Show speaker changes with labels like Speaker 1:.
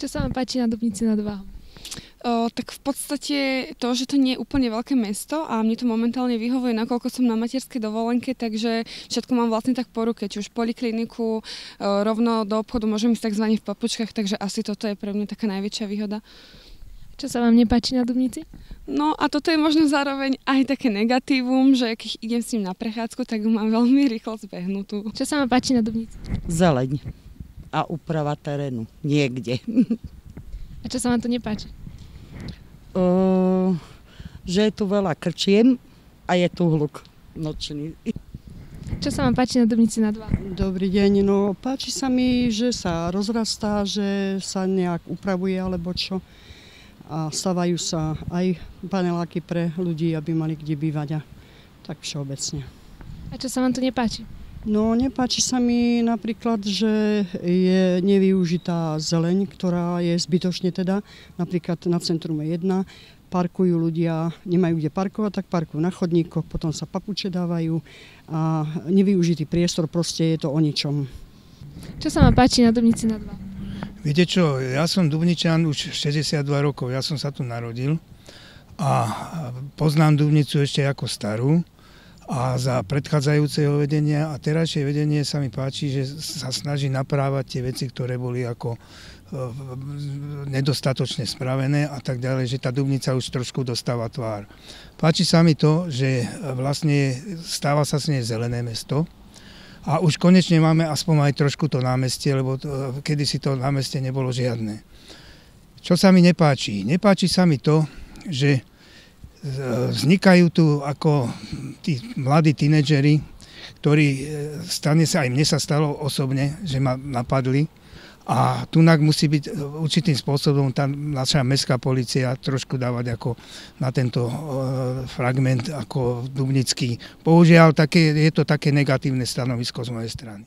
Speaker 1: sa vám páči na Dubnici nad Váhom?
Speaker 2: Tak v podstate to, že to nie je úplne veľké mesto a mne to momentálne vyhovuje, nakoľko som na materskej dovolenke, takže všetko mám vlastne tak po ruke, či už polikliniku, rovno do obchodu môžem ísť takzvané v papučkách, takže asi toto je pre mňa taká najväčšia výhoda.
Speaker 1: Čo sa vám nepáči na Dubnici?
Speaker 2: No a toto je možno zároveň aj také negatívum, že keď idem s ním na prechádzku, tak ju mám veľmi rýchlo zbehnutú.
Speaker 1: Čo sa vám páči na Dubnici?
Speaker 3: Zeleň a úprava terénu. Niekde.
Speaker 1: A čo sa vám tu nepáči?
Speaker 3: Že je tu veľa krčiem a je tu hluk nočný.
Speaker 1: Čo sa vám páči na Dubnici nad Váhom?
Speaker 4: Dobrý deň, no páči sa mi, že sa rozrastá, že sa nejak upravuje alebo čo. A stavajú sa aj paneláky pre ľudí, aby mali kde bývať a tak všeobecne.
Speaker 1: A čo sa vám tu nepáči?
Speaker 4: No nepáči sa mi napríklad, že je nevyužitá zeleň, ktorá je zbytočne teda, napríklad na Centrume 1, parkujú ľudia, nemajú kde parkovať, tak parkujú na chodníkoch, potom sa papuče dávajú a nevyužitý priestor, proste je to o ničom.
Speaker 1: Čo sa vám páči na Dubnici nad Váhom?
Speaker 5: Viete čo, ja som Dubničan už 62 rokov, ja som sa tu narodil a poznám Dubnicu ešte ako starú a za predchádzajúceho vedenia a terajšie vedenie sa mi páči, že sa snaží naprávať tie veci, ktoré boli ako nedostatočne spravené a tak ďalej, že tá Dubnica už trošku dostáva tvár. Páči sa mi to, že vlastne stáva sa z nej zelené mesto. A už konečne máme aspoň aj trošku to námestie, lebo kedysi to námestie nebolo žiadne. Čo sa mi nepáči? Nepáči sa mi to, že vznikajú tu ako tí mladí tínedžeri, ktorí stane sa, aj mne sa stalo osobne, že ma napadli. A tunak musí byť určitým spôsobom tá naša mestská polícia trošku dávať ako na tento fragment ako dubnický. Bohužiaľ, je to také negatívne stanovisko z mojej strany.